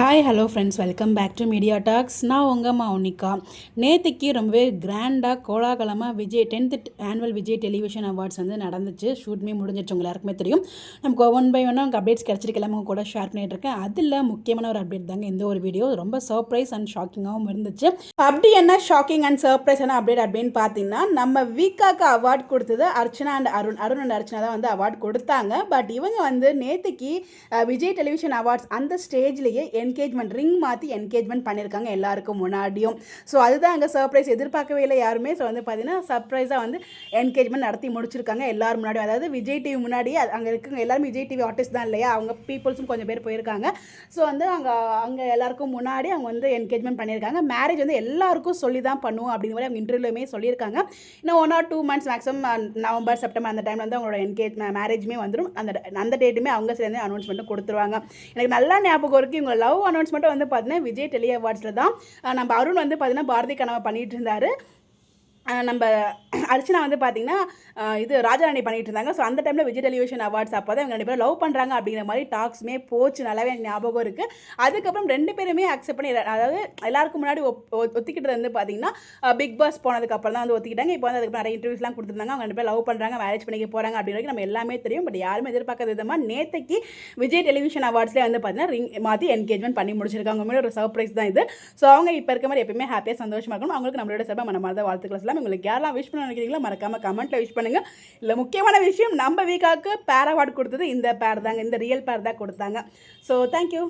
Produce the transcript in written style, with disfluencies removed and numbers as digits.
Hi hello friends, welcome back to Media Talks. நான் உங்கள் மௌனிகா. நேற்றுக்கு ரொம்பவே கிராண்டாக கோலாகலமாக Vijay 10th annual Vijay television awards வந்து நடந்துச்சு. ஷூட்மே முடிஞ்சிச்சு, உங்கள் எல்லாருக்குமே தெரியும். நமக்கு ஒன் பை ஒன்னாக நமக்கு அப்டேட்ஸ் கிடச்சிருக்கு, எல்லாமே கூட ஷேர் பண்ணிகிட்ருக்கேன். அதில் முக்கியமான ஒரு அப்டேட் தாங்க இந்த ஒரு வீடியோ. ரொம்ப சர்ப்ரைஸ் அண்ட் ஷாக்கிங்காகவும் இருந்துச்சு. அப்படி என்ன ஷாக்கிங் அண்ட் சர்ப்ரைஸான அப்டேட் அப்படின்னு பார்த்தீங்கன்னா, நம்ம வீக்காக்கு அவார்ட் கொடுத்தது அர்ச்சனா அண்ட் அருண் அண்ட் அர்ச்சனா தான் வந்து அவார்ட் கொடுத்தாங்க. பட் இவங்க வந்து நேற்றுக்கு விஜய் டெலிவிஷன் அவார்ட்ஸ் அந்த ஸ்டேஜ்லேயே என்கேஜ்மெண்ட் ரிங் மாற்றி என்கேஜ்மெண்ட் பண்ணியிருக்காங்க எல்லாருக்கும் முன்னாடியும். ஸோ அதுதான் அங்கே சர்ப்ரைஸ். எதிர்பார்க்கவே இல்லை யாருமே. ஸோ வந்து பார்த்தீங்கன்னா சர்ப்ரைஸாக வந்து என்கேஜ்மெண்ட் நடத்தி முடிச்சிருக்காங்க எல்லாரும் முன்னாடியும். அதாவது விஜய் டிவி முன்னாடி அங்கே இருக்குங்க எல்லாரும் விஜய் டிவி ஆர்டிஸ்ட் தான் இல்லையா, அவங்க பீப்புள்ஸும் கொஞ்சம் பேர் போயிருக்காங்க. ஸோ வந்து அங்கே எல்லாருக்கும் முன்னாடி அவங்க வந்து என்கேஜ்மெண்ட் பண்ணியிருக்காங்க. மேரேஜ் வந்து எல்லாருக்கும் சொல்லி தான் பண்ணுவோம் அப்படிங்கிற மாதிரி அவங்க இன்டர்வியூலுமே சொல்லியிருக்காங்க. இன்னும் 1 or 2 months maximum November September அந்த டைமில் வந்து அவங்களோட மேரேஜுமே வந்துடும். அந்த டேட்டுமே அவங்க சேர்ந்து அனௌன்ஸ்மெண்ட்டும் கொடுத்துருவாங்க. எனக்கு நல்லா ஞாபகம் இருக்குது, இவங்க லவ் அனௌன்ஸ்மெண்ட்டும் வந்து பார்த்தீங்கன்னா விஜய் டெலி அவார்ட்ஸில் தான். நம்ம அருண் வந்து பார்த்தீங்கன்னா பாரதி கனவை பண்ணிகிட்டு இருந்தார். நம்ம அர்ச்சனா வந்து பார்த்திங்கன்னா இது ராஜாராணி பண்ணிகிட்டு இருந்தாங்க. ஸோ அந்த டைமில் விஜய் டெலிவிஷன் அவார்ட்ஸ் அப்போ தான் இவங்க 2 பேரும் லவ் பண்ணுறாங்க அப்படிங்கிற மாதிரி டாக்ஸுமே போச்சு. நல்லாவே ஞாபகம் இருக்குது. அதுக்கப்புறம் 2 பேருமே அக்செப்ட் பண்ணி, அதாவது எல்லாருக்கும் முன்னாடி ஒத்திக்கிட்டு வந்து பார்த்திங்கன்னா பிக் பாஸ் போனதுக்கப்புறம் தான் வந்து ஒத்திக்கிட்டாங்க. இப்போ வந்து அதுக்கு நிறைய இன்டர்வியூஸ்லாம் கொடுத்துருந்தாங்க. அவங்க 2 பேரும் லவ் பண்ணுறாங்க, மேரேஜ் பண்ணிக்க போகிறாங்க அப்படிங்கிறது நம்ம எல்லாமே தெரியும். பட் யாருமே எதிர்பார்க்காத விதமாக நேற்றுக்கு விஜய் டெலிவிஷன் அவார்ட்ஸ்லேயே வந்து பார்த்திங்கன்னா ரிங் மாற்றி என்கேஜ்மெண்ட் பண்ணி முடிச்சிருக்காங்க. உண்மையிலே ஒரு சர்ப்ரைஸ் தான் இது. ஸோ அவங்க இப்போ இருக்க மாதிரி எப்பயுமே ஹாப்பியாக சந்தோஷமாக இருக்கணும். அவங்களுக்கு நம்மளோட சார்பாக மனமார்ந்த வாழ்த்துக்கள் சொல்லலாம். உங்களுக்கு யாரெல்லாம் விஷ் பண்ண நினைக்கிறீங்களோ மறக்காமல் கமெண்ட்டில் விஷ் பண்ணுங்கள். இல்லை முக்கியமான விஷயம், நம்ம வீக்காக்கு பேர் அவார்டு கொடுத்தது இந்த பேர் தாங்க, இந்த ரியல் பேர் தான் கொடுத்தாங்க. So thank you.